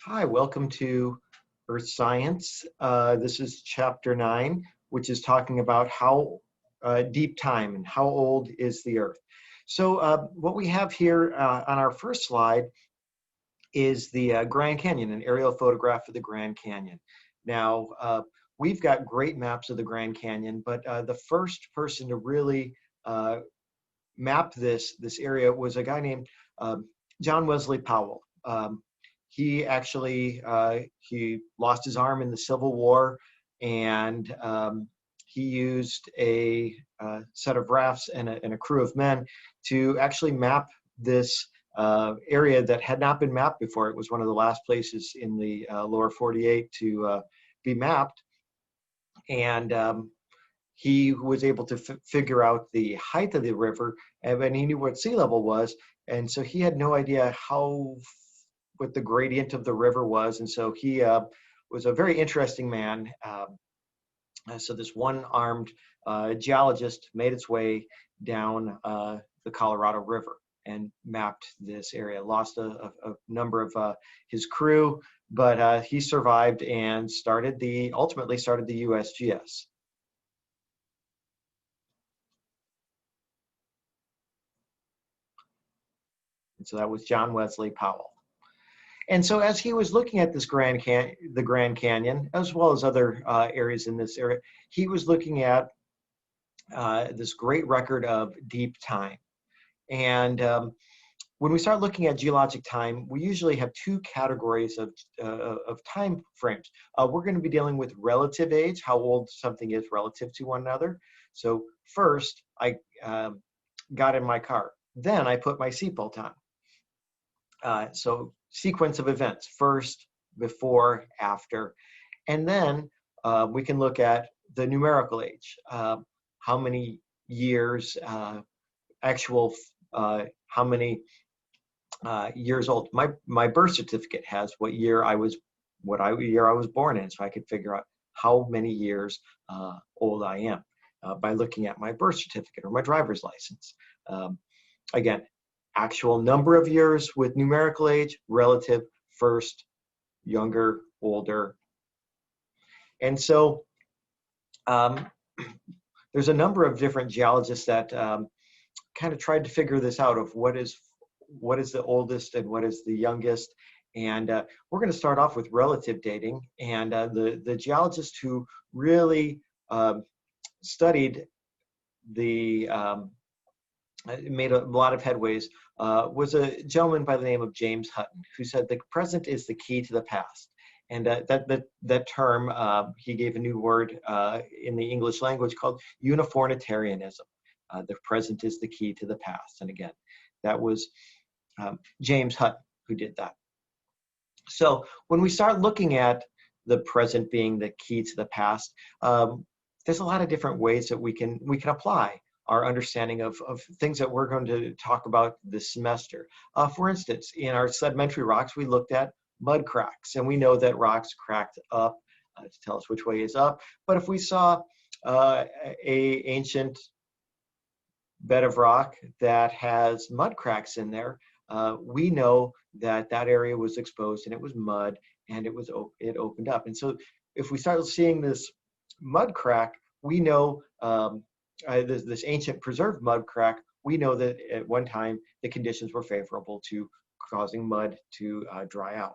Hi, welcome to Earth Science. This is chapter 9, which is talking about how deep time and how old is the Earth. So what we have here on our first slide is the Grand Canyon, an aerial photograph of the Grand Canyon. Now, we've got great maps of the Grand Canyon, but the first person to really map this area was a guy named John Wesley Powell. He actually he lost his arm in the Civil War, and he used a set of rafts and a crew of men to actually map this area that had not been mapped before. It was one of the last places in the lower 48 to be mapped, and he was able to figure out the height of the river, and he knew what sea level was, and so he had no idea what the gradient of the river was, and so he was a very interesting man. So this one-armed geologist made its way down the Colorado River and mapped this area. Lost a number of his crew, but he survived and ultimately started the USGS. And so that was John Wesley Powell. And so as he was looking at this the Grand Canyon, as well as other areas in this area, he was looking at this great record of deep time. And when we start looking at geologic time, we usually have two categories of time frames. We're going to be dealing with relative age, how old something is relative to one another. So first, I got in my car. Then I put my seatbelt on. So sequence of events, first, before, after. And then we can look at the numerical age, how many years, how many years old. My birth certificate has what year I was born in, so I could figure out how many years old I am by looking at my birth certificate or my driver's license. Again, actual number of years with numerical age, relative, first, younger, older. And so there's a number of different geologists that kind of tried to figure this out of what is the oldest and what is the youngest. And we're going to start off with relative dating. And the geologist who really studied made a lot of headways, was a gentleman by the name of James Hutton, who said the present is the key to the past. And that term, he gave a new word in the English language called Uniformitarianism. The present is the key to the past. And again, that was James Hutton who did that. So when we start looking at the present being the key to the past, there's a lot of different ways that we can apply our understanding of things that we're going to talk about this semester. For instance, in our sedimentary rocks, we looked at mud cracks, and we know that rocks cracked up to tell us which way is up. But if we saw a ancient bed of rock that has mud cracks in there, we know that that area was exposed and it was mud, and it opened up. And so if we start seeing this mud crack, we know this ancient preserved mud crack, we know that at one time the conditions were favorable to causing mud to dry out.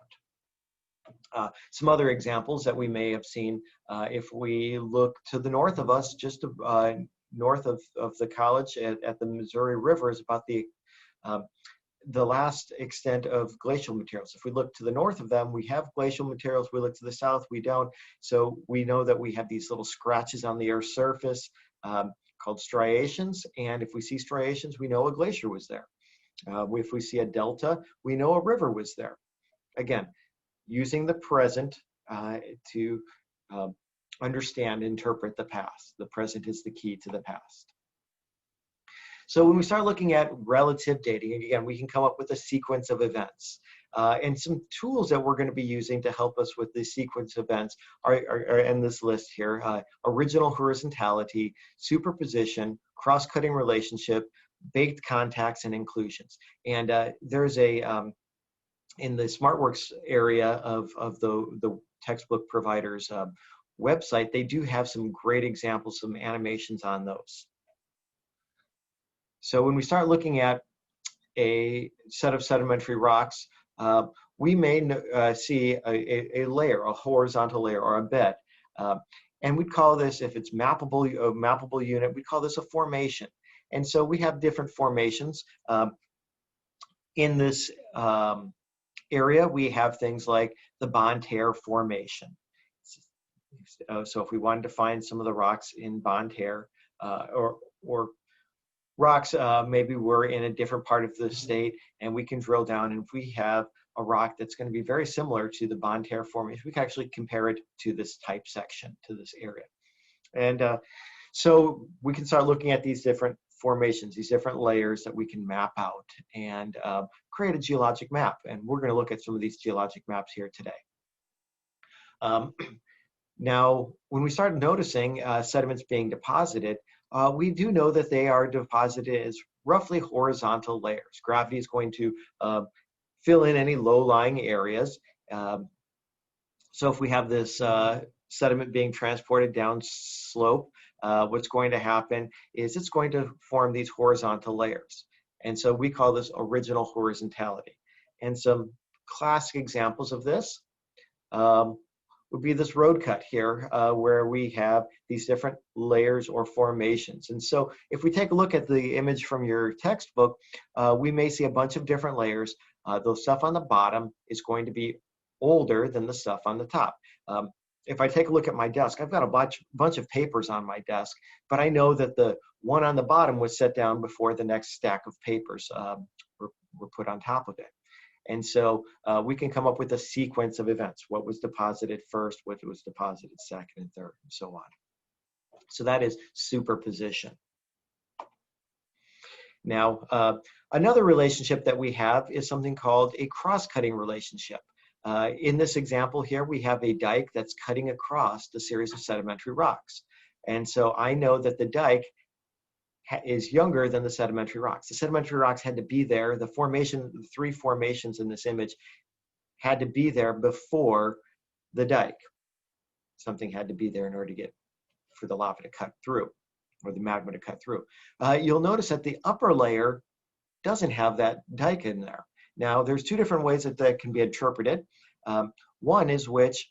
Some other examples that we may have seen, if we look to the north of us, just north of the college at the Missouri River, is about the last extent of glacial materials. If we look to the north of them, we have glacial materials. We look to the south, we don't. So we know that we have these little scratches on the Earth's surface called striations. And if we see striations, we know a glacier was there. If we see a delta, we know a river was there. Again, using the present to understand, interpret the past. The present is the key to the past. So when we start looking at relative dating, again, we can come up with a sequence of events. And some tools that we're going to be using to help us with the sequence events are in this list here: original horizontality, superposition, cross-cutting relationship, baked contacts, and inclusions. And there's a in the SmartWorks area of the textbook providers website, they do have some great examples, some animations on those. So when we start looking at a set of sedimentary rocks, we may see a layer, a horizontal layer or a bed. And we'd call this, if it's mappable, a mappable unit, we call this a formation. And so we have different formations. In this area, we have things like the Bond Hair Formation. So if we wanted to find some of the rocks in Bond Hair, or rocks maybe we're in a different part of the state, and we can drill down, and if we have a rock that's going to be very similar to the Bond Hair Formation, we can actually compare it to this type section, to this area. And so we can start looking at these different formations, these different layers that we can map out and create a geologic map. And we're going to look at some of these geologic maps here today. Now, when we start noticing sediments being deposited, we do know that they are deposited as roughly horizontal layers. Gravity is going to fill in any low-lying areas. So if we have this sediment being transported down slope, what's going to happen is it's going to form these horizontal layers. And so we call this original horizontality. And some classic examples of this would be this road cut here, where we have these different layers or formations. And so if we take a look at the image from your textbook, we may see a bunch of different layers. The stuff on the bottom is going to be older than the stuff on the top. If I take a look at my desk, I've got a bunch of papers on my desk, but I know that the one on the bottom was set down before the next stack of papers were put on top of it. And so we can come up with a sequence of events, what was deposited first, what was deposited second and third, and so on. So that is superposition. Now, another relationship that we have is something called a cross-cutting relationship. In this example here, we have a dike that's cutting across the series of sedimentary rocks. And so I know that the dike is younger than the sedimentary rocks. The sedimentary rocks had to be there. The formation, the three formations in this image had to be there before the dike. Something had to be there in order to get, for the lava to cut through, or the magma to cut through. You'll notice that the upper layer doesn't have that dike in there. Now, there's two different ways that that can be interpreted. One is which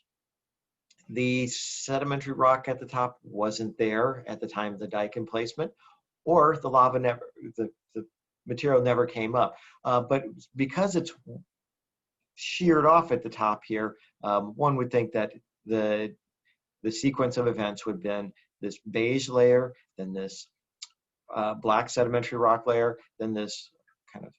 the sedimentary rock at the top wasn't there at the time of the dike emplacement, or the lava never, the material never came up. But because it's sheared off at the top here, one would think that the sequence of events would have been this beige layer, then this black sedimentary rock layer, then this kind of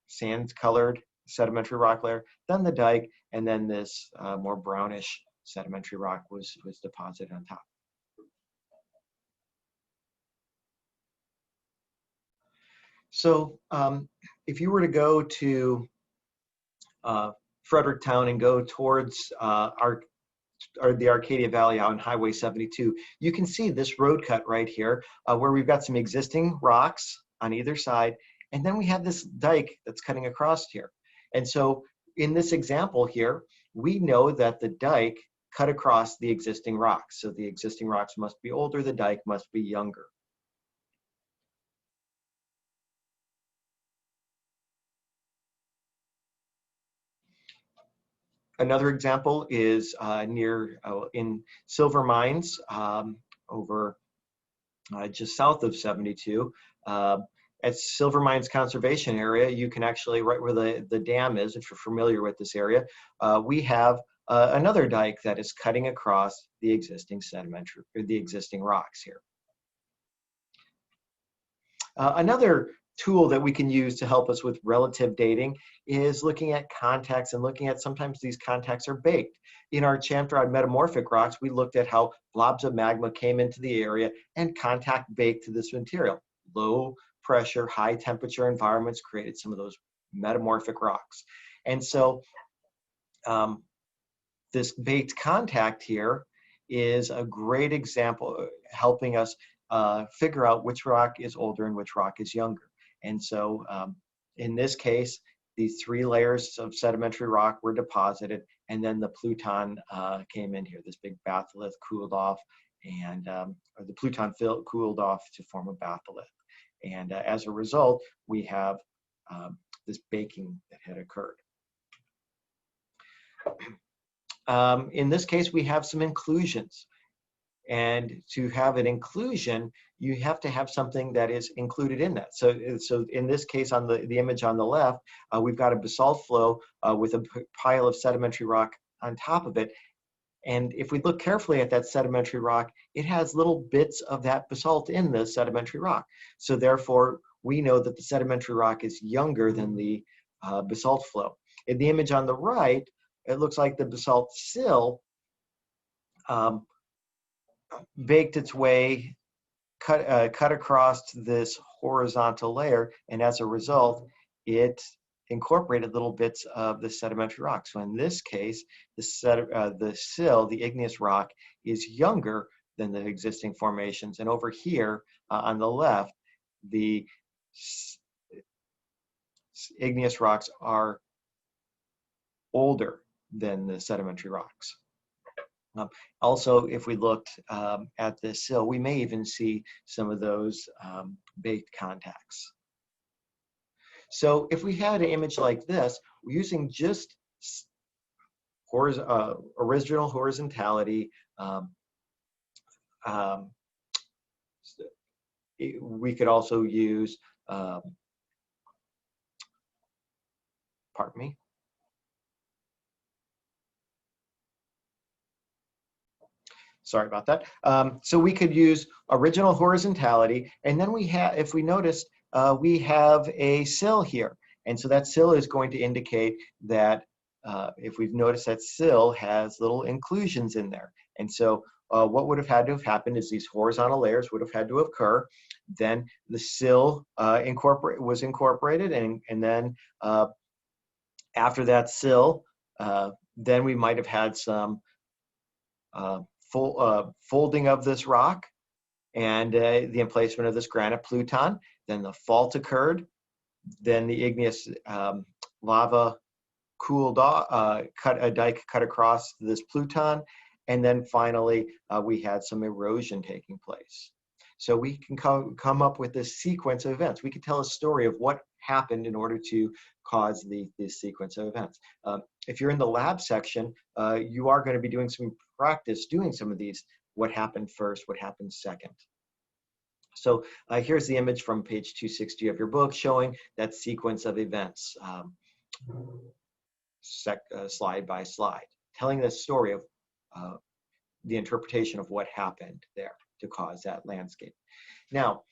sand-colored sedimentary rock layer, then the dike, and then this more brownish sedimentary rock was deposited on top. So if you were to go to Fredericktown and go towards the Arcadia Valley out on Highway 72, you can see this road cut right here where we've got some existing rocks on either side, and then we have this dike that's cutting across here. And so in this example here, we know that the dike cut across the existing rocks. So the existing rocks must be older, the dike must be younger. Another example is in silver mines over just south of 72. At Silver Mines Conservation Area, you can actually, right where the dam is, if you're familiar with this area, we have another dike that is cutting across the existing sedimentary, or the existing rocks here. Another tool that we can use to help us with relative dating is looking at contacts and looking at sometimes these contacts are baked. In our chamferod metamorphic rocks, we looked at how blobs of magma came into the area and contact baked to this material. Low pressure, high temperature environments created some of those metamorphic rocks. And so this baked contact here is a great example helping us figure out which rock is older and which rock is younger. And so in this case, these 3 layers of sedimentary rock were deposited, and then the pluton came in here. This big batholith cooled off, and or the pluton cooled off to form a batholith. And as a result, we have this baking that had occurred. In this case, we have some inclusions. And to have an inclusion, you have to have something that is included in that. So in this case, on the image on the left, we've got a basalt flow with a pile of sedimentary rock on top of it. And if we look carefully at that sedimentary rock, it has little bits of that basalt in the sedimentary rock. So therefore, we know that the sedimentary rock is younger than the basalt flow. In the image on the right, it looks like the basalt sill baked its way, cut across this horizontal layer, and as a result, it incorporated little bits of the sedimentary rock. So in this case, the sill, the igneous rock, is younger than the existing formations. And over here on the left, the igneous rocks are older than the sedimentary rocks. Also, if we looked at this sill, we may even see some of those baked contacts. So if we had an image like this, using just original horizontality, we could also use, pardon me, sorry about that. So we could use original horizontality, and then we have, if we noticed, we have a sill here. And so that sill is going to indicate that if we've noticed that sill has little inclusions in there. And so what would have had to have happened is these horizontal layers would have had to occur. Then the sill was incorporated, and then after that sill, then we might have had some folding of this rock and the emplacement of this granite pluton. Then the fault occurred. Then the igneous lava cooled off, cut a dike cut across this pluton, and then finally we had some erosion taking place. So we can come up with this sequence of events. We could tell a story of what happened in order to cause this sequence of events. If you're in the lab section, you are going to be doing some practice doing some of these, what happened first, what happened second. So here's the image from page 260 of your book showing that sequence of events, slide by slide, telling the story of the interpretation of what happened there to cause that landscape. Now,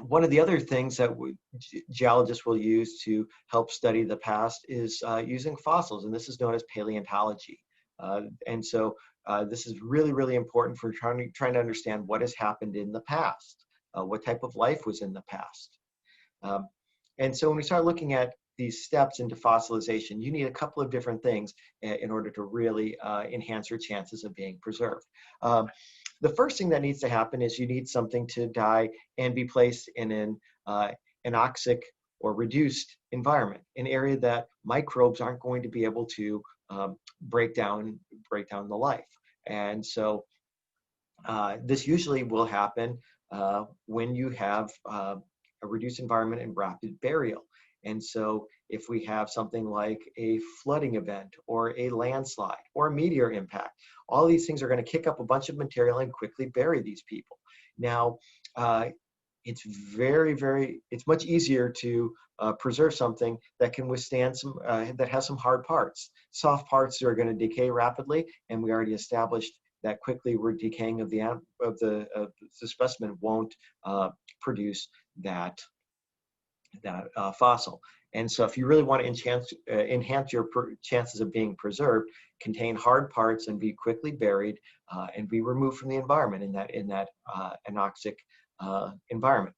one of the other things that geologists will use to help study the past is using fossils, and this is known as paleontology. And so this is really, really important for trying to understand what has happened in the past, what type of life was in the past. And so when we start looking at these steps into fossilization, you need a couple of different things in order to really enhance your chances of being preserved. The first thing that needs to happen is you need something to die and be placed in an anoxic or reduced environment, an area that microbes aren't going to be able to break down the life. And so this usually will happen when you have a reduced environment and rapid burial. And so if we have something like a flooding event or a landslide or a meteor impact, all these things are going to kick up a bunch of material and quickly bury these people. Now, it's it's much easier to preserve something that can withstand that has some hard parts. Soft parts are going to decay rapidly, and we already established that quickly decaying of the specimen won't produce that fossil. And so if you really want to enhance your chances of being preserved, contain hard parts and be quickly buried and be removed from the environment in that anoxic environment.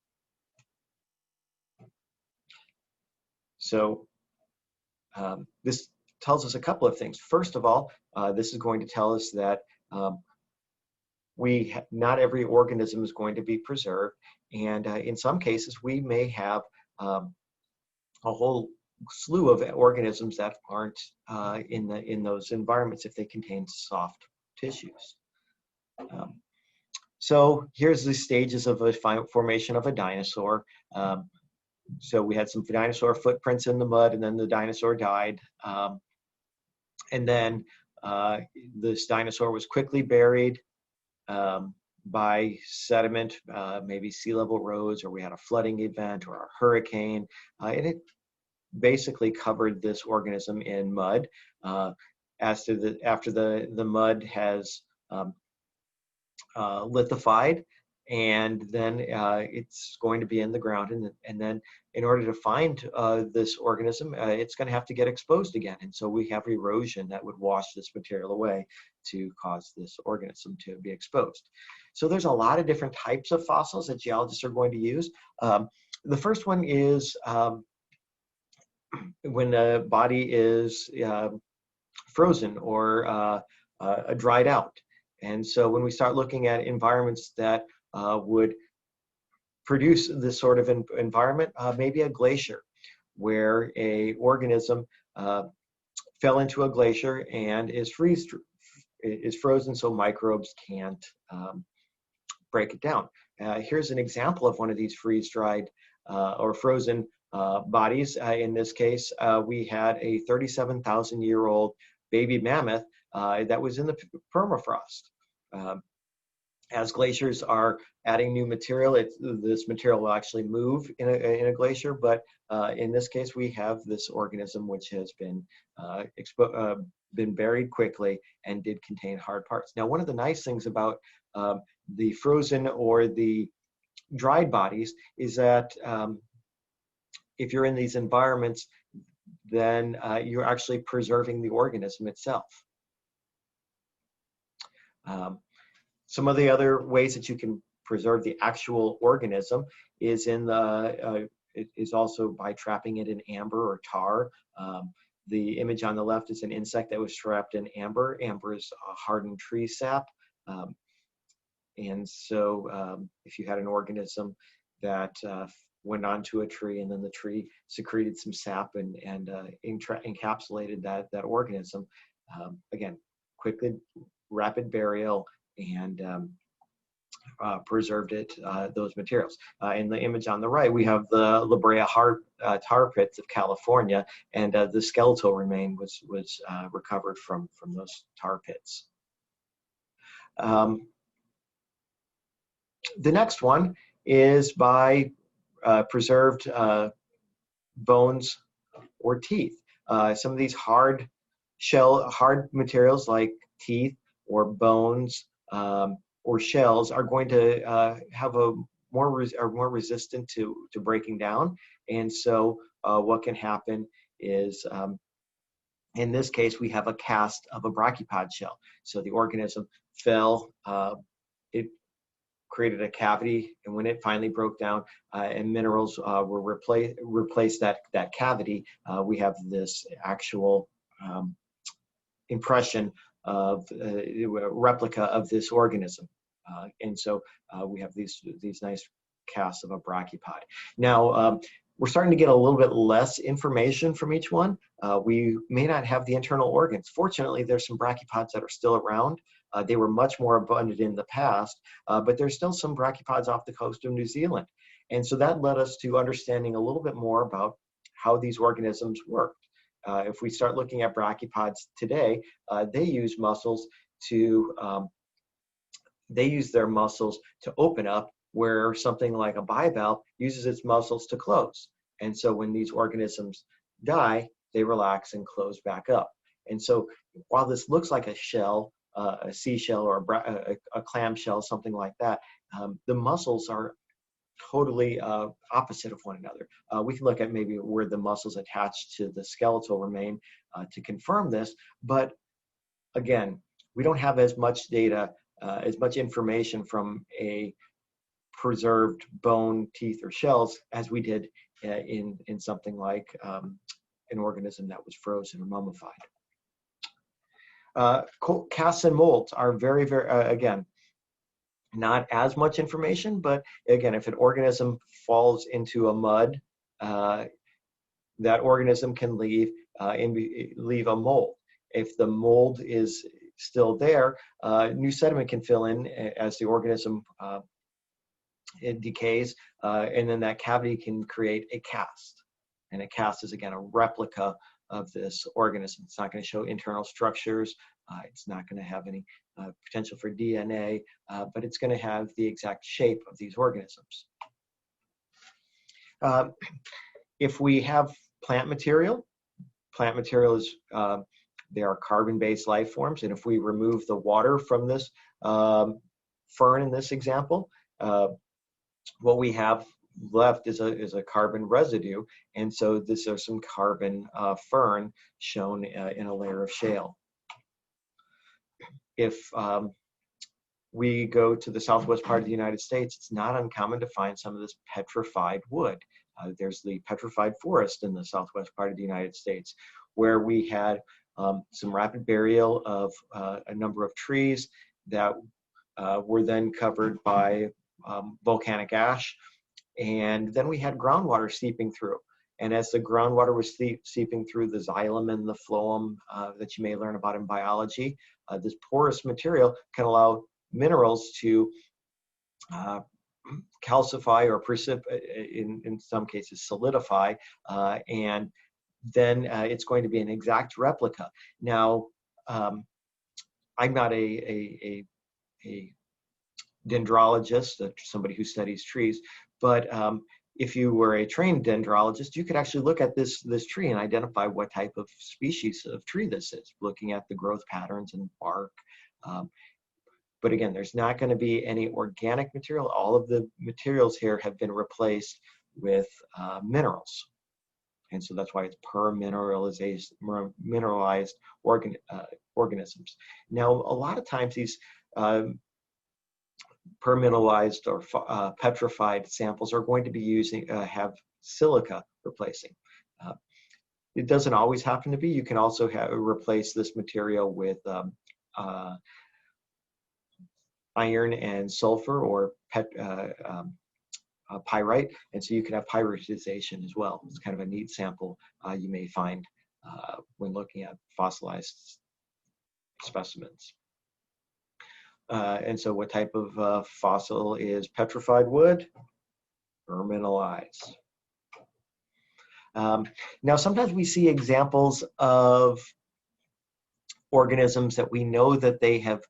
So this tells us a couple of things. First of all, this is going to tell us that not every organism is going to be preserved, and in some cases we may have a whole slew of organisms that aren't in those environments if they contain soft tissues. So here's the stages of a formation of a dinosaur. So we had some dinosaur footprints in the mud, and then the dinosaur died. And then this dinosaur was quickly buried by sediment, maybe sea level rose, or we had a flooding event or a hurricane, and it basically covered this organism in mud. After the mud has lithified, and then it's going to be in the ground, and then in order to find this organism, it's going to have to get exposed again, and so we have erosion that would wash this material away to cause this organism to be exposed. So there's a lot of different types of fossils that geologists are going to use. The first one is when the body is frozen or dried out. And so when we start looking at environments that would produce this sort of environment, maybe a glacier, where a organism fell into a glacier and is frozen so microbes can't break it down. Here's an example of one of these freeze-dried or frozen bodies. In this case, we had a 37,000-year-old baby mammoth that was in the permafrost. As glaciers are adding new material, this material will actually move in a glacier, but in this case, we have this organism which has been buried quickly and did contain hard parts. Now, one of the nice things about the frozen or the dried bodies is that if you're in these environments, then you're actually preserving the organism itself. Some of the other ways that you can preserve the actual organism is is also by trapping it in amber or tar. The image on the left is an insect that was trapped in amber. Amber is a hardened tree sap. And so if you had an organism that went onto a tree and then the tree secreted some sap and encapsulated that organism, again, quickly, rapid burial, and preserved those materials. In the image on the right, we have the La Brea tar pits of California, and the skeletal remain was recovered from those tar pits. The next one is by preserved bones or teeth. Some of these hard materials like teeth or bones or shells are going to have are more resistant to breaking down. And so what can happen is, in this case, we have a cast of a brachipod shell. So the organism fell, it created a cavity, and when it finally broke down and minerals were replaced that cavity, we have this actual impression of a replica of this organism. And so we have these nice casts of a brachipod. Now, we're starting to get a little bit less information from each one. We may not have the internal organs. Fortunately, there's some brachiopods that are still around. They were much more abundant in the past, but there's still some brachiopods off the coast of New Zealand. And so that led us to understanding a little bit more about how these organisms worked. If we start looking at brachiopods today, they use their muscles to open up, where something like a bivalve uses its muscles to close. And so when these organisms die, they relax and close back up. And so while this looks like a shell, a seashell or a clam shell, something like that, the muscles are totally opposite of one another. We can look at maybe where the muscles attached to the skeletal remain to confirm this, but again, we don't have as much data, as much information from a preserved bone, teeth, or shells as we did in something like an organism that was frozen or mummified. Casts and molds are very, very, again, not as much information, but again, if an organism falls into a mud, that organism can leave leave a mold. If the mold is still there, new sediment can fill in as the organism it decays, and then that cavity can create a cast. And a cast is, again, a replica of this organism. It's not going to show internal structures. It's not going to have any potential for DNA, but it's going to have the exact shape of these organisms. If we have plant material is, they are carbon-based life forms, and if we remove the water from this fern in this example, what we have left is a carbon residue, and so this is some carbon fern shown in a layer of shale. If we go to the southwest part of the United States, it's not uncommon to find some of this petrified wood. There's the petrified forest in the southwest part of the United States, where we had some rapid burial of a number of trees that were then covered by volcanic ash, and then we had groundwater seeping through. And as the groundwater was seeping through, the xylem and the phloem that you may learn about in biology, this porous material can allow minerals to calcify or in some cases solidify, and then it's going to be an exact replica. Now, I'm not a dendrologist, somebody who studies trees, but if you were a trained dendrologist, you could actually look at this tree and identify what type of species of tree this is, looking at the growth patterns and bark. But again, there's not going to be any organic material. All of the materials here have been replaced with minerals. And so that's why it's permineralized organisms. Now, a lot of times these permineralized or petrified samples are going to be have silica replacing. It doesn't always happen to be. You can also replace this material with iron and sulfur, or pyrite, and so you can have pyritization as well. It's kind of a neat sample you may find when looking at fossilized specimens. And so what type of fossil is petrified wood? Permineralized. Now, sometimes we see examples of organisms that we know that they have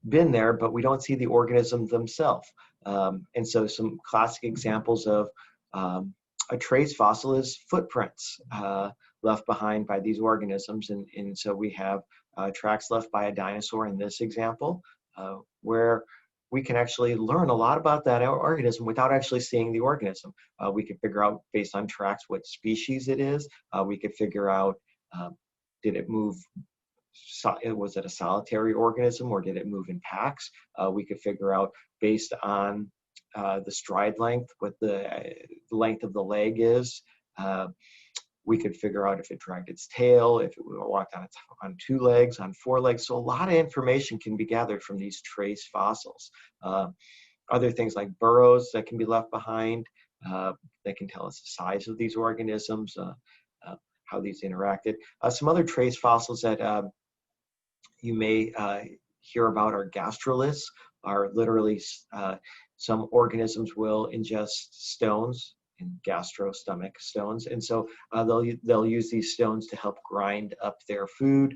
been there, but we don't see the organism themselves. And so some classic examples of a trace fossil is footprints left behind by these organisms. And so we have tracks left by a dinosaur in this example, where we can actually learn a lot about that organism without actually seeing the organism. We can figure out, based on tracks, what species it is. We could figure out, did it move? Was it a solitary organism, or did it move in packs? We could figure out, based on the stride length, what the length of the leg is. We could figure out if it dragged its tail, if it walked on 2 legs, on 4 legs. So a lot of information can be gathered from these trace fossils. Other things like burrows that can be left behind, that can tell us the size of these organisms, how these interacted. Some other trace fossils that you may hear about are gastroliths, are literally some organisms will ingest stones, in gastro-stomach stones, and so they'll use these stones to help grind up their food.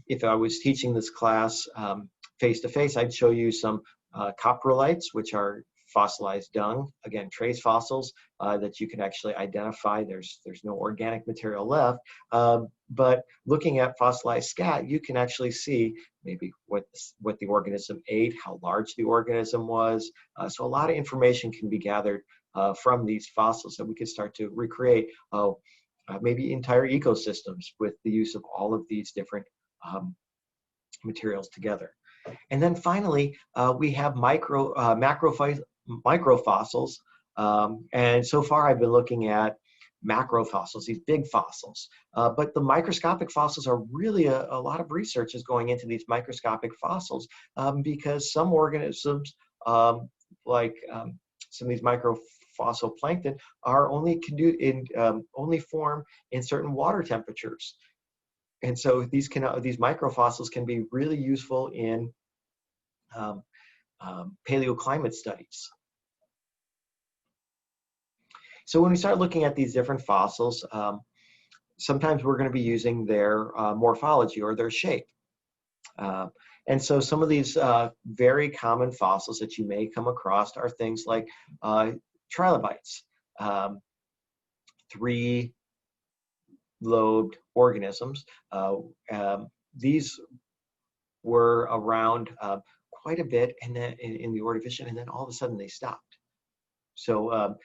If I was teaching this class face-to-face, I'd show you some coprolites, which are fossilized dung, again, trace fossils that you can actually identify. There's no organic material left, but looking at fossilized scat, you can actually see maybe what the organism ate, how large the organism was. So a lot of information can be gathered from these fossils that we could start to recreate maybe entire ecosystems with the use of all of these different materials together. And then finally, we have macrofossils. And so far I've been looking at macrofossils, these big fossils. But the microscopic fossils are really a lot of research is going into these microscopic fossils because some organisms, like some of these microfossils fossil plankton are only only form in certain water temperatures. And so these microfossils can be really useful in paleoclimate studies. So when we start looking at these different fossils, sometimes we're going to be using their morphology or their shape. And so some of these very common fossils that you may come across are things like trilobites, three-lobed organisms. These were around quite a bit in the Ordovician, and then all of a sudden they stopped. So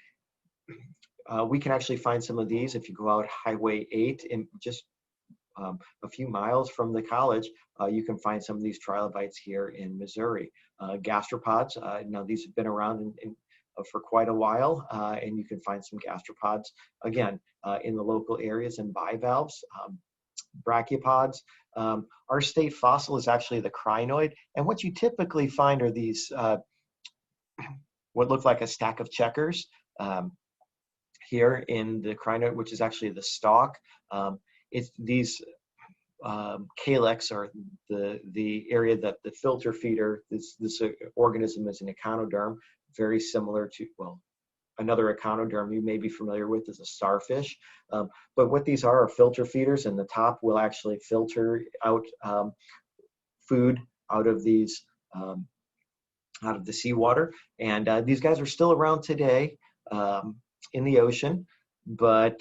we can actually find some of these if you go out Highway 8 in just a few miles from the college. You can find some of these trilobites here in Missouri. Gastropods, now these have been around for quite a while, and you can find some gastropods, again, in the local areas, and bivalves, brachiopods. Our state fossil is actually the crinoid, and what you typically find are these, what look like a stack of checkers here in the crinoid, which is actually the stalk. It's these calyx are the area that the filter feeder, this organism is an echinoderm, very similar to, well, another echinoderm you may be familiar with is a starfish. But what these are filter feeders, and the top will actually filter out food out of these, out of the seawater. And these guys are still around today in the ocean, but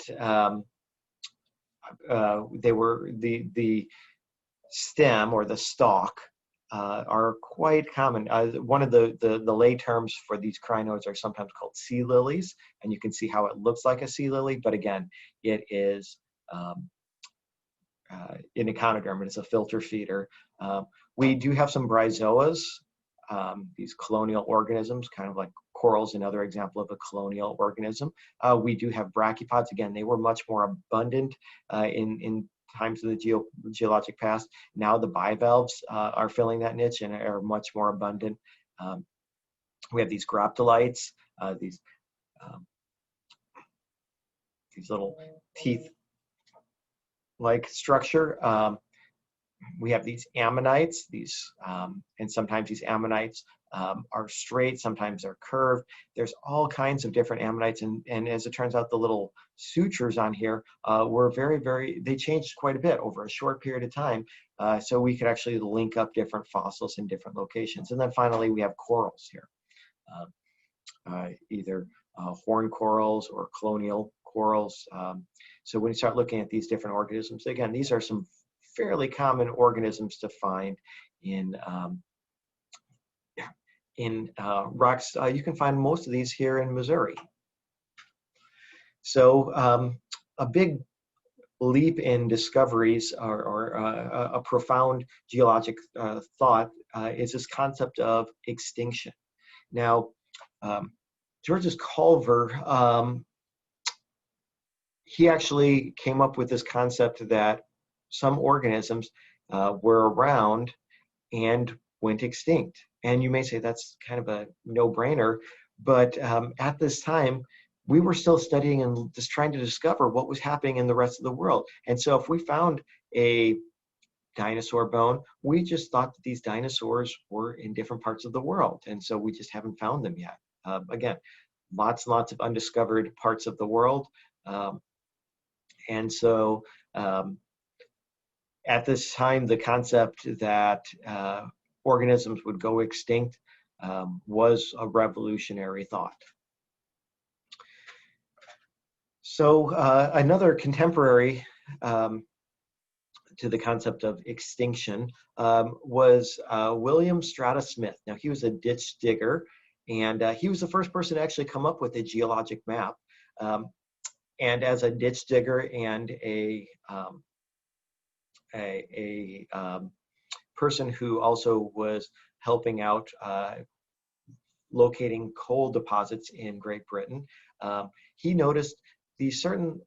they were the stem or the stalk are quite common. One of the lay terms for these crinoids are sometimes called sea lilies, and you can see how it looks like a sea lily, but again, it is an echinoderm. It is a filter feeder. We do have some bryozoas, these colonial organisms, kind of like corals, another example of a colonial organism. We do have brachiopods. Again, they were much more abundant in times of the geologic past. Now the bivalves are filling that niche and are much more abundant. We have these groptolites, these little teeth-like structure. We have these ammonites, and sometimes these ammonites are straight, sometimes they're curved. There's all kinds of different ammonites, and as it turns out, the little sutures on here were they changed quite a bit over a short period of time, so we could actually link up different fossils in different locations. And then finally, we have corals here, either horn corals or colonial corals. So when you start looking at these different organisms, again, these are some fairly common organisms to find in rocks. You can find most of these here in Missouri. So a big leap in discoveries or a profound geologic thought is this concept of extinction. Now, Georges Culver, he actually came up with this concept that some organisms were around and went extinct. And you may say that's kind of a no-brainer, but at this time, we were still studying and just trying to discover what was happening in the rest of the world. And so if we found a dinosaur bone, we just thought that these dinosaurs were in different parts of the world. And so we just haven't found them yet. Again, lots and lots of undiscovered parts of the world. And so at this time, the concept that organisms would go extinct was a revolutionary thought. So another contemporary to the concept of extinction was William Strata Smith. Now, he was a ditch digger, and he was the first person to actually come up with a geologic map. And as a ditch digger and a person who also was helping out locating coal deposits in Great Britain, he noticed these certain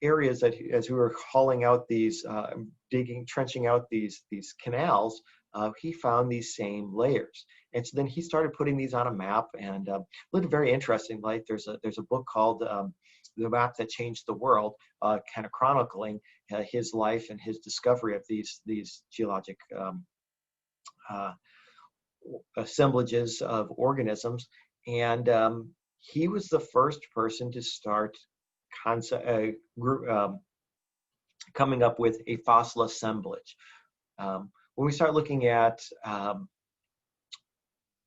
areas that, as we were hauling out these, trenching out these canals, he found these same layers. And so then he started putting these on a map, and lived a very interesting life. There's a book called The Map That Changed the World, kind of chronicling his life and his discovery of these geologic assemblages of organisms. And he was the first person to start coming up with a fossil assemblage. When we start looking at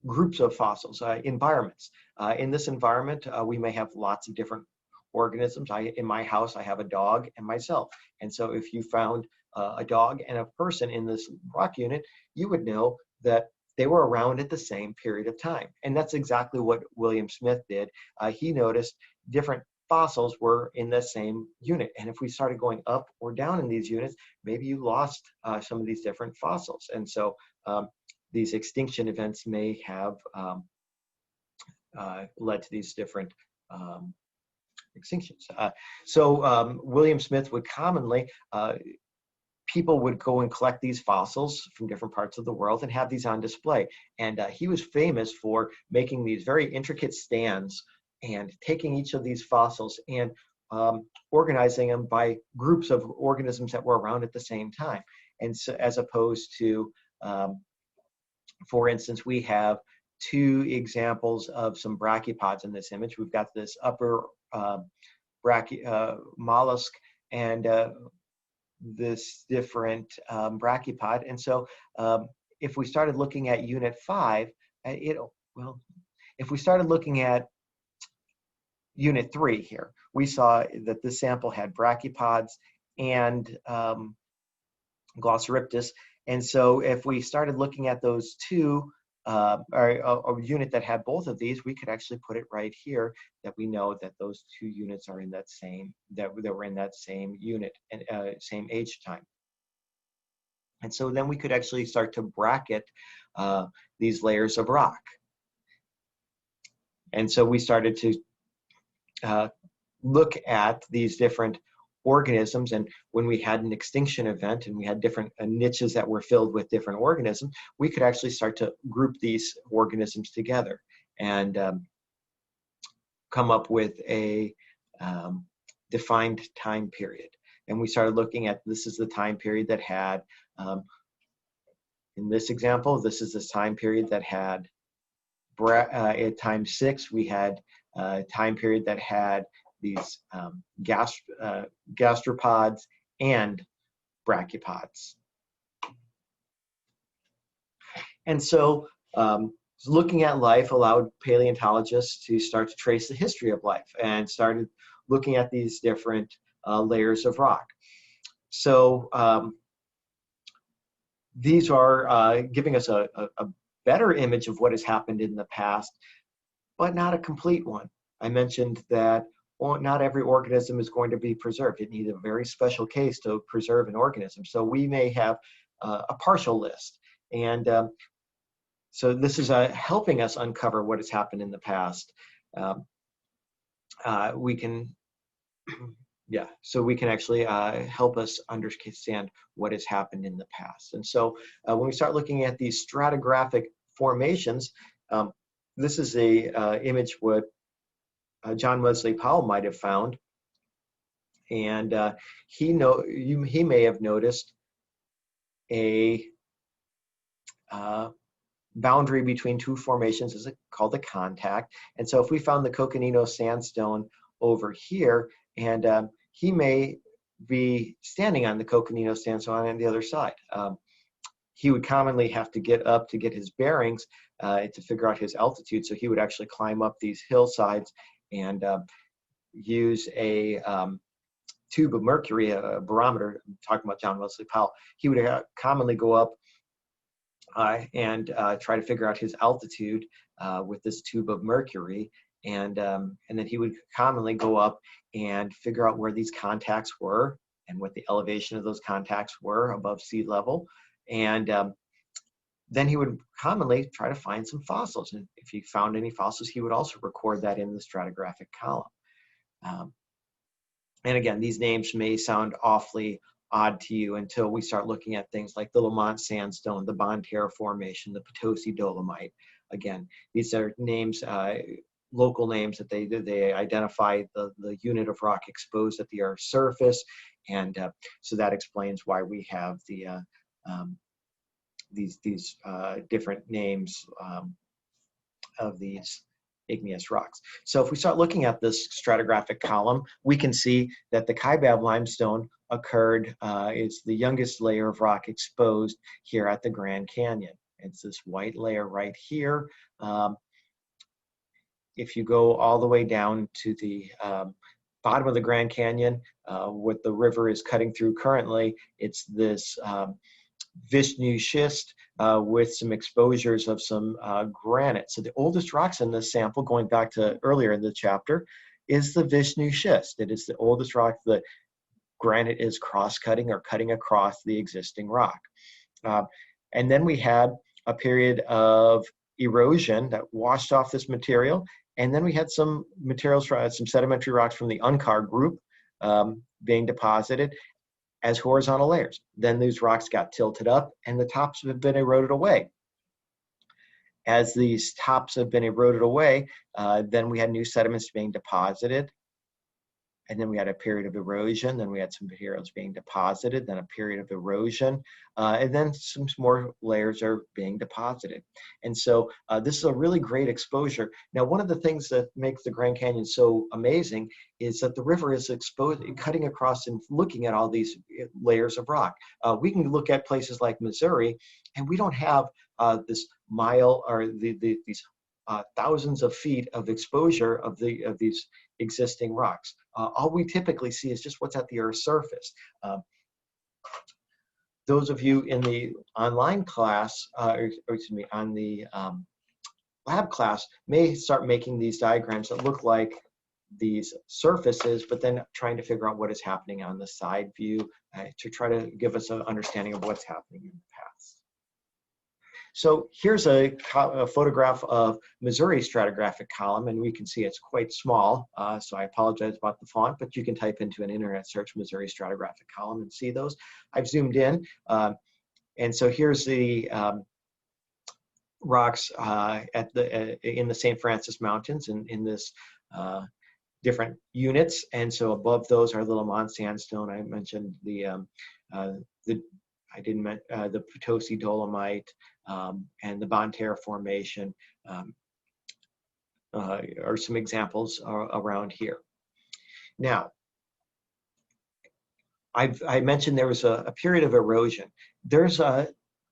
groups of fossils, environments. In this environment, we may have lots of different organisms. In my house, I have a dog and myself. And so if you found a dog and a person in this rock unit, you would know that they were around at the same period of time. And that's exactly what William Smith did. He noticed different fossils were in the same unit. And if we started going up or down in these units, maybe you lost some of these different fossils. And so these extinction events may have led to these different extinctions. William Smith would commonly, people would go and collect these fossils from different parts of the world and have these on display. And he was famous for making these very intricate stands and taking each of these fossils and organizing them by groups of organisms that were around at the same time. And so, as opposed to, for instance, we have two examples of some brachiopods in this image. We've got this upper mollusk and this different brachiopod. And so if we started looking at unit 5, if we started looking at unit 3 here, we saw that this sample had brachiopods and Glossoryptis. And so if we started looking at those two, or a unit that had both of these, we could actually put it right here that we know that those two units are in that same, that were in that same unit and same age time. And so then we could actually start to bracket these layers of rock. And so we started to look at these different organisms, and when we had an extinction event and we had different niches that were filled with different organisms, we could actually start to group these organisms together and come up with a defined time period. And we started looking at, this is the time period that had, in this example, this is the time period that had, at time 6, we had a time period that had these gastropods and brachiopods. And so looking at life allowed paleontologists to start to trace the history of life and started looking at these different layers of rock. So these are giving us a better image of what has happened in the past, but not a complete one. I mentioned that not every organism is going to be preserved. It needs a very special case to preserve an organism. So we may have a partial list. And so this is helping us uncover what has happened in the past. We can, so we can actually help us understand what has happened in the past. And so when we start looking at these stratigraphic formations, this is a image what John Wesley Powell might have found, and he may have noticed a boundary between two formations is called a contact. And so if we found the Coconino sandstone over here, and he may be standing on the Coconino sandstone on the other side. He would commonly have to get up to get his bearings to figure out his altitude. So he would actually climb up these hillsides and use a tube of mercury, a barometer. I'm talking about John Wesley Powell. He would commonly go up and try to figure out his altitude with this tube of mercury. And then he would commonly go up and figure out where these contacts were and what the elevation of those contacts were above sea level. And then he would commonly try to find some fossils. And if he found any fossils, he would also record that in the stratigraphic column. And again, these names may sound awfully odd to you until we start looking at things like the Lamont Sandstone, the Bonne Terre Formation, the Potosi Dolomite. Again, these are names, local names that they identify the unit of rock exposed at the Earth's surface. And so that explains why we have these different names of these igneous rocks. So if we start looking at this stratigraphic column, we can see that the Kaibab limestone occurred, it's the youngest layer of rock exposed here at the Grand Canyon. It's this white layer right here. If you go all the way down to the bottom of the Grand Canyon, what the river is cutting through currently, it's this Vishnu schist with some exposures of some granite. So the oldest rocks in this sample, going back to earlier in the chapter, is the Vishnu schist. It is the oldest rock that granite is cross-cutting or cutting across the existing rock. And then we had a period of erosion that washed off this material. And then we had some materials, some sedimentary rocks from the Unkar group being deposited as horizontal layers. Then these rocks got tilted up and the tops have been eroded away. As these tops have been eroded away, then we had new sediments being deposited. And then we had a period of erosion. Then we had some materials being deposited, then a period of erosion, and then some more layers are being deposited. And so this is a really great exposure. Now, one of the things that makes the Grand Canyon so amazing is that the river is exposed, cutting across and looking at all these layers of rock. We can look at places like Missouri, and we don't have this mile or these thousands of feet of exposure of these existing rocks. All we typically see is just what's at the Earth's surface. Those of you in the online class, or excuse me, on the lab class may start making these diagrams that look like these surfaces, but then trying to figure out what is happening on the side view to try to give us an understanding of what's happening in the past. So here's a photograph of Missouri stratigraphic column, and we can see it's quite small, so I apologize about the font, but you can type into an internet search Missouri stratigraphic column and see those. I've zoomed in, and so here's the rocks in the St. Francis Mountains in this different units, and so above those are the Lamont Sandstone. I mentioned the Potosi Dolomite and the Bonne Terre Formation are some examples around here. Now, I mentioned there was a period of erosion.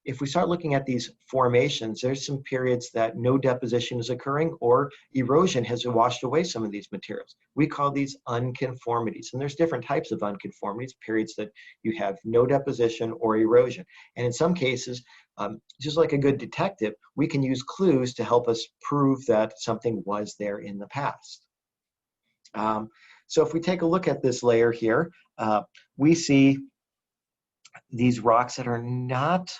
If we start looking at these formations, there's some periods that no deposition is occurring or erosion has washed away some of these materials. We call these unconformities. And there's different types of unconformities, periods that you have no deposition or erosion. And in some cases, just like a good detective, we can use clues to help us prove that something was there in the past. So if we take a look at this layer here, we see these rocks that are not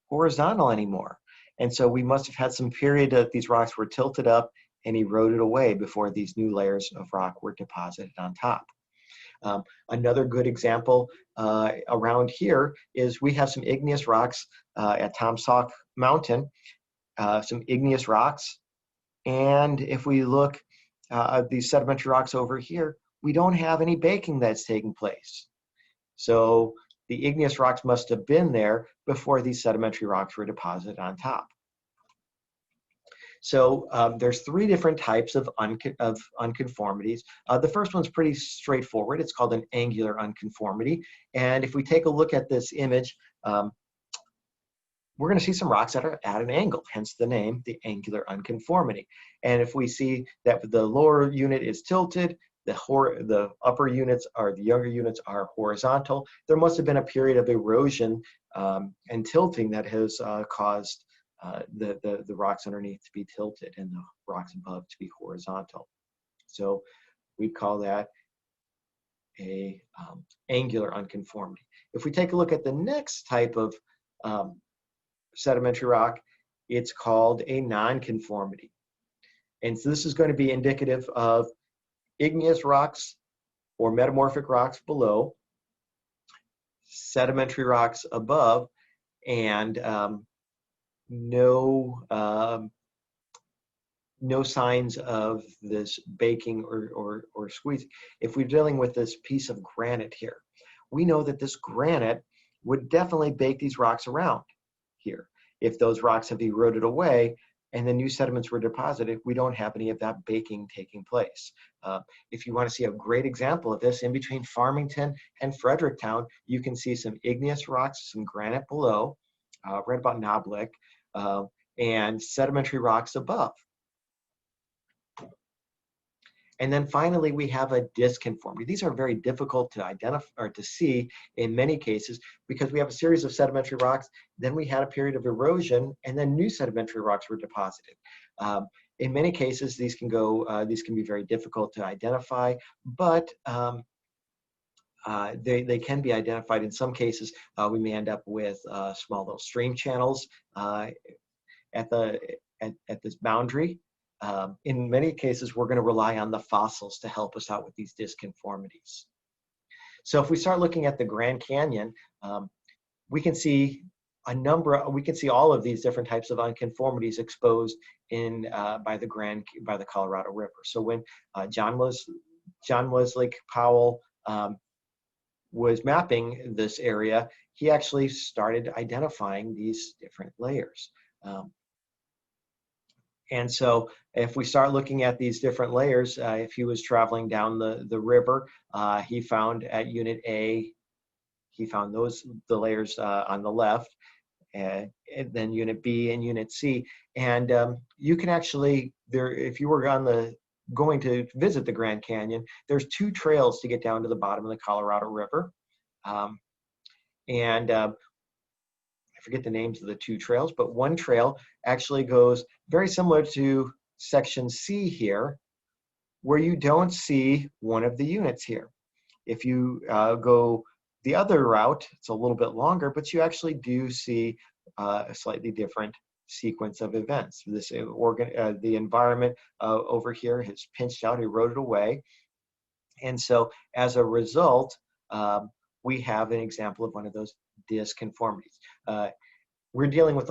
horizontal anymore. And so we must have had some period that these rocks were tilted up and eroded away before these new layers of rock were deposited on top. Another good example around here is we have some igneous rocks at Tom Sauk Mountain, some igneous rocks. And if we look at these sedimentary rocks over here, we don't have any baking that's taking place. So the igneous rocks must have been there before these sedimentary rocks were deposited on top. So there's three different types of unconformities. The first one's pretty straightforward. It's called an angular unconformity. And if we take a look at this image, we're going to see some rocks that are at an angle, hence the name, the angular unconformity. And if we see that the lower unit is tilted, the upper units or the younger units are horizontal, there must have been a period of erosion and tilting that has caused the rocks underneath to be tilted and the rocks above to be horizontal. So we call that a angular unconformity. If we take a look at the next type of sedimentary rock, it's called a nonconformity. And so this is going to be indicative of igneous rocks or metamorphic rocks below, sedimentary rocks above, and no no signs of this baking or squeezing. If we're dealing with this piece of granite here, we know that this granite would definitely bake these rocks around here. If those rocks have eroded away and the new sediments were deposited, we don't have any of that baking taking place. If you want to see a great example of this, in between Farmington and Fredericktown, you can see some igneous rocks, some granite below, right about Knoblich, and sedimentary rocks above. And then finally, we have a disconformity. These are very difficult to identify or to see in many cases because we have a series of sedimentary rocks, then we had a period of erosion, and then new sedimentary rocks were deposited. In many cases, these can be very difficult to identify, but they can be identified. In some cases, we may end up with small little stream channels at this boundary. In many cases, we're going to rely on the fossils to help us out with these disconformities. So if we start looking at the Grand Canyon, we can see all of these different types of unconformities exposed by the Colorado River. So when John Wesley Powell was mapping this area, he actually started identifying these different layers. And so if we start looking at these different layers, if he was traveling down the river, he found at Unit A, he found the layers on the left, and then Unit B and Unit C. And you can actually, if you were going to visit the Grand Canyon, there's 2 trails to get down to the bottom of the Colorado River. I forget the names of the 2 trails, but one trail actually goes very similar to section C here, where you don't see one of the units here. If you go the other route, it's a little bit longer, but you actually do see a slightly different sequence of events. The environment over here has pinched out, eroded away. And so as a result, we have an example of one of those disconformities. We're dealing with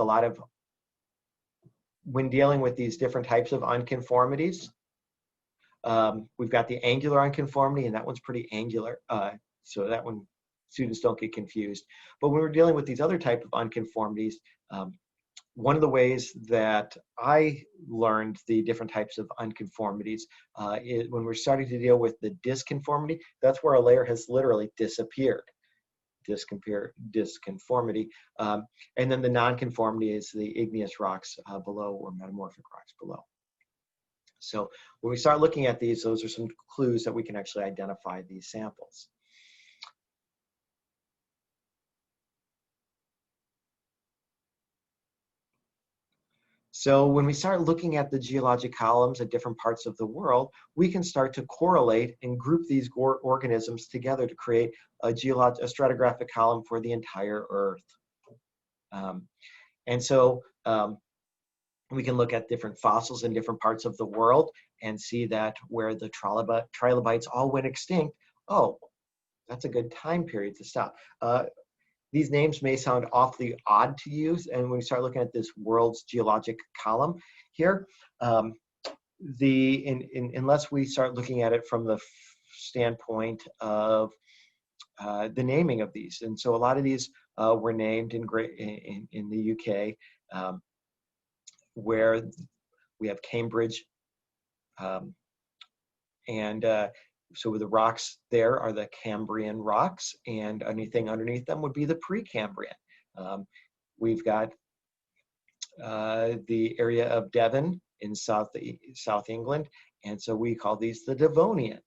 when dealing with these different types of unconformities, we've got the angular unconformity, and that one's pretty angular. So that one, students don't get confused. But when we're dealing with these other type of unconformities, one of the ways that I learned the different types of unconformities is when we're starting to deal with the disconformity, that's where a layer has literally disappeared. Disconformity. And then the nonconformity is the igneous rocks below or metamorphic rocks below. So when we start looking at these, those are some clues that we can actually identify these samples. So when we start looking at the geologic columns at different parts of the world, we can start to correlate and group these organisms together to create a stratigraphic column for the entire Earth. And so we can look at different fossils in different parts of the world and see that where the trilobites all went extinct, oh, that's a good time period to stop. These names may sound awfully odd to use, and when we start looking at this world's geologic column here, unless we start looking at it from the standpoint of the naming of these, and so a lot of these were named in the UK, where we have Cambridge, so the rocks there are the Cambrian rocks, and anything underneath them would be the Precambrian. We've got the area of Devon in South England, and so we call these the Devonian.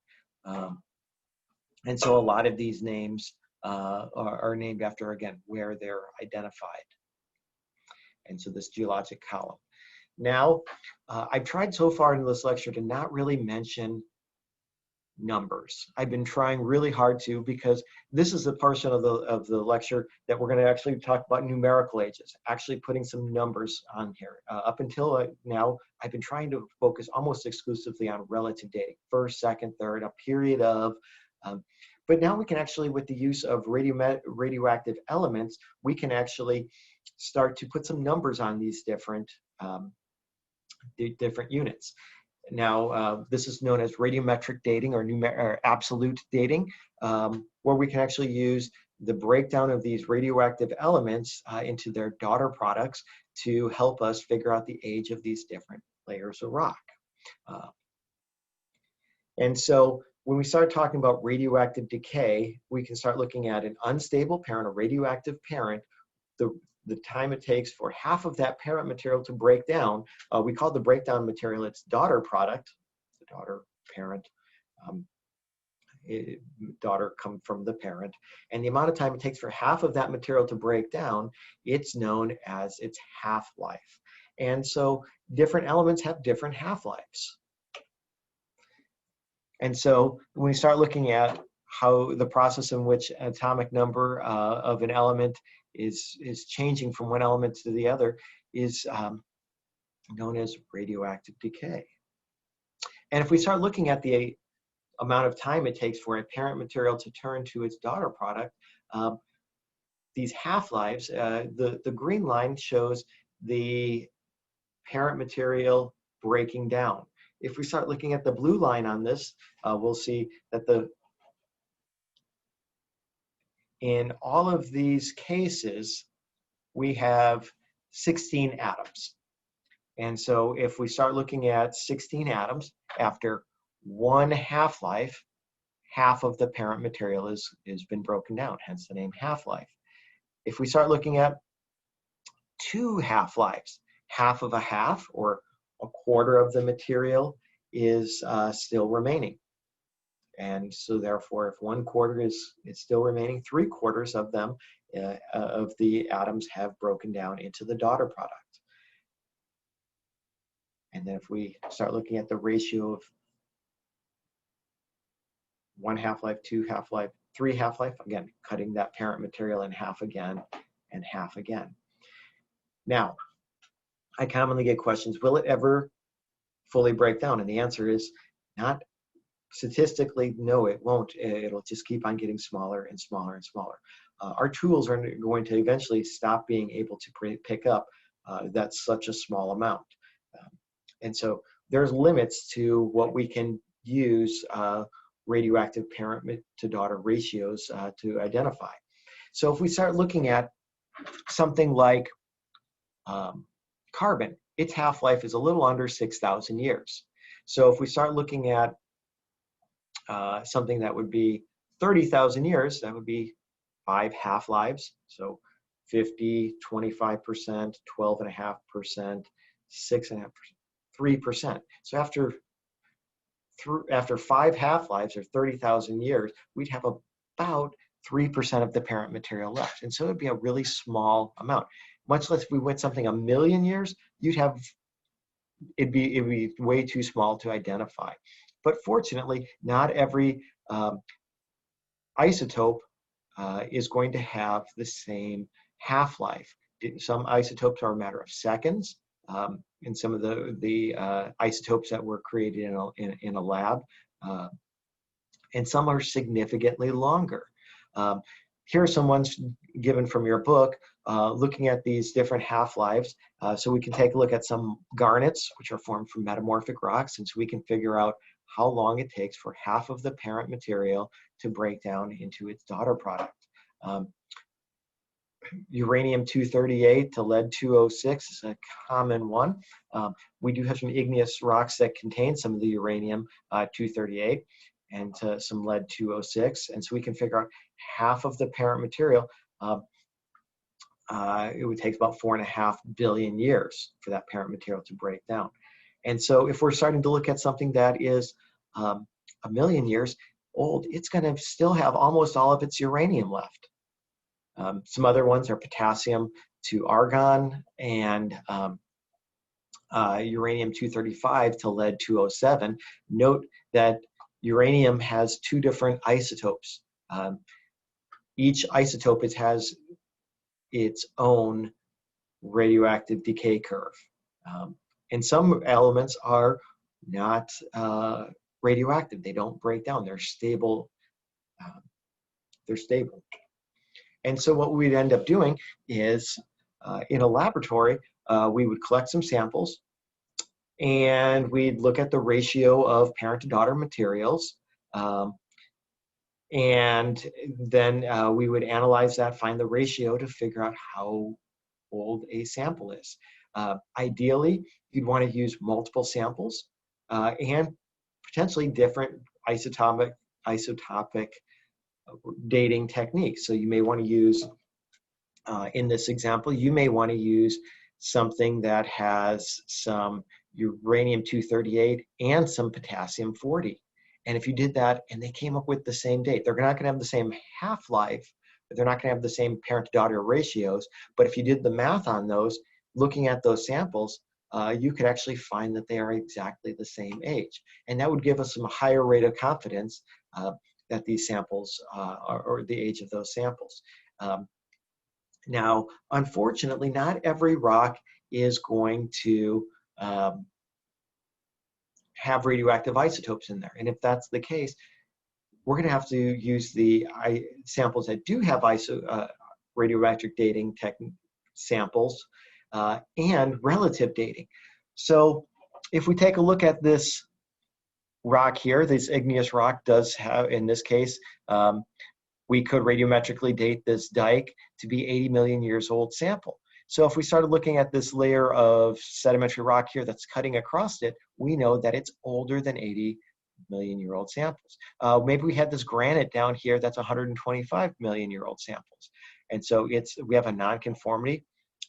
And so a lot of these names are named after, again, where they're identified. And so this geologic column. Now, I've tried so far in this lecture to not really mention numbers. I've been trying really hard to, because this is the portion of the lecture that we're going to actually talk about numerical ages, actually putting some numbers on here. Up until now, I've been trying to focus almost exclusively on relative dating, first, second, third, a period of But now we can actually, with the use of radioactive elements, we can actually start to put some numbers on these different units. Now, this is known as radiometric dating or absolute dating, where we can actually use the breakdown of these radioactive elements into their daughter products to help us figure out the age of these different layers of rock. And so when we start talking about radioactive decay, we can start looking at an unstable parent, a radioactive parent, the time it takes for half of that parent material to break down. We call the breakdown material its daughter product, the daughter parent. Daughter come from the parent, and the amount of time it takes for half of that material to break down, it's known as its half-life. And so different elements have different half-lives. And so when we start looking at how the process in which atomic number of an element is changing from one element to the other is known as radioactive decay. And if we start looking at the amount of time it takes for a parent material to turn to its daughter product, these half-lives, the green line shows the parent material breaking down. If we start looking at the blue line on this, we'll see that in all of these cases, we have 16 atoms. And so if we start looking at 16 atoms, after one half-life, half of the parent material has been broken down, hence the name half-life. If we start looking at two half-lives, half of a half, or a quarter of the material is still remaining. And so therefore, if 1/4 is still remaining, 3/4 of them, of the atoms have broken down into the daughter product. And then if we start looking at the ratio of 1 half-life, 2 half-life, 3 half-life, again, cutting that parent material in half again and half again. Now, I commonly get questions, will it ever fully break down? And the answer is not statistically, no, it won't. It'll just keep on getting smaller and smaller and smaller. Our tools are going to eventually stop being able to pick up that's such a small amount. And so there's limits to what we can use radioactive parent to daughter ratios to identify. So if we start looking at something like carbon, its half-life is a little under 6,000 years. So if we start looking at something that would be 30,000 years, that would be 5 half-lives. So 50, 25%, 12.5%, 6.5%, 3%. So after 5 half-lives or 30,000 years, we'd have about 3% of the parent material left. And so it'd be a really small amount. Much less if we went something 1 million years, it'd be way too small to identify. But fortunately, not every isotope is going to have the same half-life. Some isotopes are a matter of seconds, and some of the isotopes that were created in a lab, and some are significantly longer. Here are some ones given from your book, looking at these different half-lives. So we can take a look at some garnets, which are formed from metamorphic rocks, and so we can figure out how long it takes for half of the parent material to break down into its daughter product. Uranium-238 to lead-206 is a common one. We do have some igneous rocks that contain some of the uranium-238 and some lead-206, and so we can figure out half of the parent material. It would take about 4.5 billion years for that parent material to break down. And so if we're starting to look at something that is 1 million years old, it's going to still have almost all of its uranium left. Some other ones are potassium to argon and uranium-235 to lead-207. Note that uranium has 2 different isotopes. Each isotope has its own radioactive decay curve. And some elements are not radioactive. They don't break down. They're stable they're stable. And so what we'd end up doing is in a laboratory, we would collect some samples and we'd look at the ratio of parent to daughter materials. And then we would analyze that, find the ratio to figure out how old a sample is. Ideally, you'd want to use multiple samples and potentially different isotopic dating techniques. So you may want to use, in this example, you may want to use something that has some uranium-238 and some potassium-40. And if you did that and they came up with the same date, they're not going to have the same half-life, but they're not going to have the same parent-to-daughter ratios. But if you did the math on those, looking at those samples, you could actually find that they are exactly the same age. And that would give us some higher rate of confidence that these samples or the age of those samples. Now, unfortunately, not every rock is going to have radioactive isotopes in there. And if that's the case, we're going to have to use the samples that do have radioactive dating samples and relative dating. So if we take a look at this rock here, this igneous rock does have, in this case, we could radiometrically date this dike to be 80 million years old sample. So if we started looking at this layer of sedimentary rock here that's cutting across it, we know that it's older than 80 million year old samples. Maybe we had this granite down here that's 125 million year old samples. And so we have a nonconformity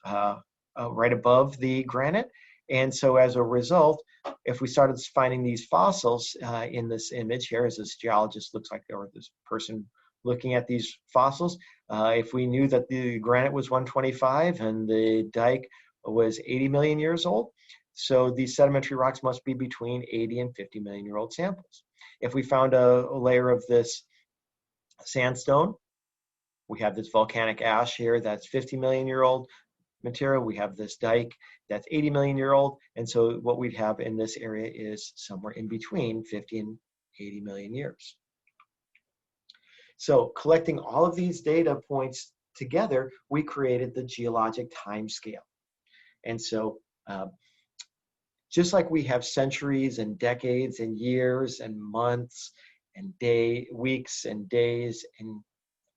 right above the granite. And so as a result, if we started finding these fossils in this image here, as this geologist looks like, or this person looking at these fossils, if we knew that the granite was 125 and the dike was 80 million years old, so these sedimentary rocks must be between 80 and 50 million year old samples. If we found a layer of this sandstone, we have this volcanic ash here that's 50 million year old material. We have this dike that's 80 million year old. And so what we'd have in this area is somewhere in between 50 and 80 million years. So collecting all of these data points together, we created the geologic time scale. And so just like we have centuries and decades and years and months and weeks and days and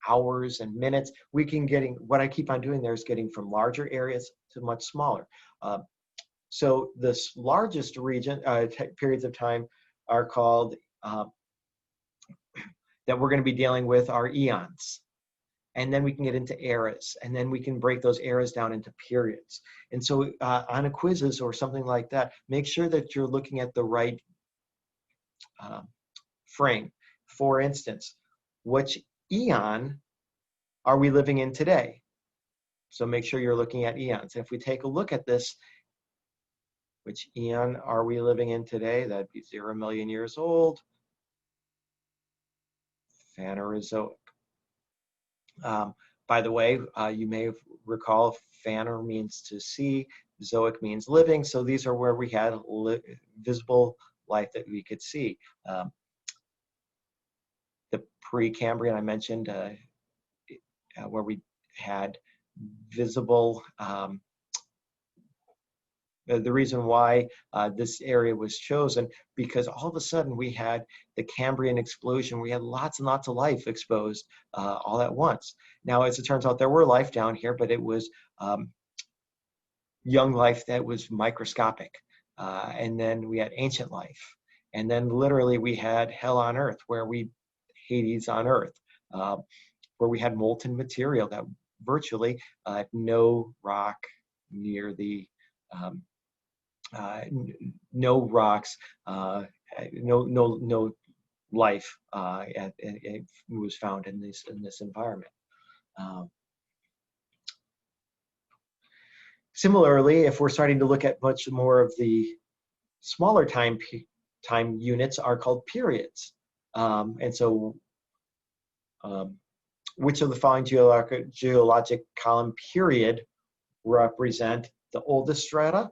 hours and minutes, we can what I keep on doing there is getting from larger areas to much smaller. So this largest region, periods of time are called, that we're going to be dealing with are eons. And then we can get into eras, and then we can break those eras down into periods. And so on a quizzes or something like that, make sure that you're looking at the right frame. For instance, which eon are we living in today? So make sure you're looking at eons. And if we take a look at this, which eon are we living in today? That'd be 0 million years old. Phanerozoic. By the way, you may recall phaner means to see, zoic means living. So these are where we had visible life that we could see. The Precambrian I mentioned, where we had visible, the reason why this area was chosen, because all of a sudden we had the Cambrian explosion. We had lots and lots of life exposed all at once. Now, as it turns out, there were life down here, but it was young life that was microscopic. And then we had ancient life. And then literally we had hell on earth, Hades on earth, where we had molten material that virtually no rock near the no rocks, no life was found in this environment. Similarly, if we're starting to look at much more of the smaller time units are called periods, and so which of the following geologic column period represent the oldest strata?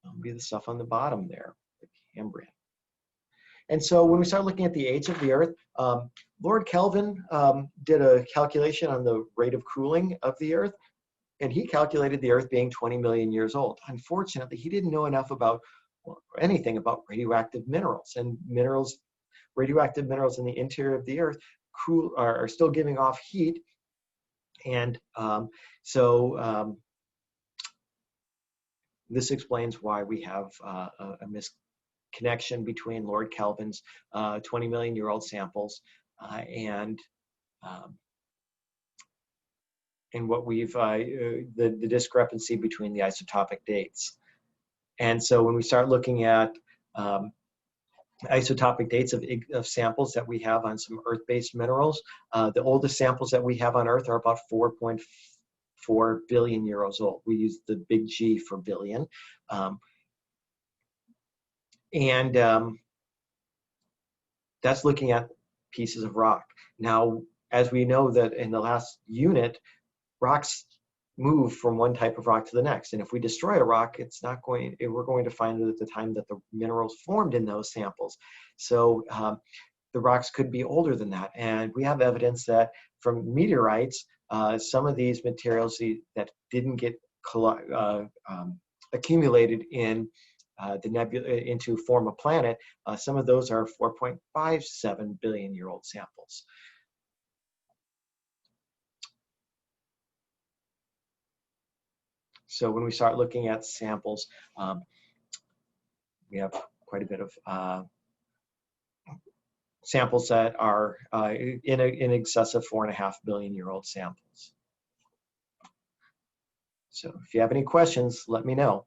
That'll be the stuff on the bottom there, the Cambrian. And so when we start looking at the age of the Earth, Lord Kelvin did a calculation on the rate of cooling of the Earth, and he calculated the Earth being 20 million years old. Unfortunately, he didn't know enough about anything about radioactive minerals. And radioactive minerals in the interior of the Earth are still giving off heat. And this explains why we have a misconnection between Lord Kelvin's 20 million year old samples and what we've, the discrepancy between the isotopic dates. And so when we start looking at isotopic dates of samples that we have on some Earth-based minerals, the oldest samples that we have on Earth are about 4.4 billion years old. We use the big G for billion. That's looking at pieces of rock. Now, as we know that in the last unit, rocks move from one type of rock to the next. And if we destroy a rock, we're going to find it at the time that the minerals formed in those samples. So the rocks could be older than that. And we have evidence that from meteorites, some of these materials that didn't get accumulated in the nebula into form a planet, some of those are 4.57 billion year old samples. So when we start looking at samples, we have quite a bit of samples that are in excess of 4.5 billion year old samples. So if you have any questions, let me know.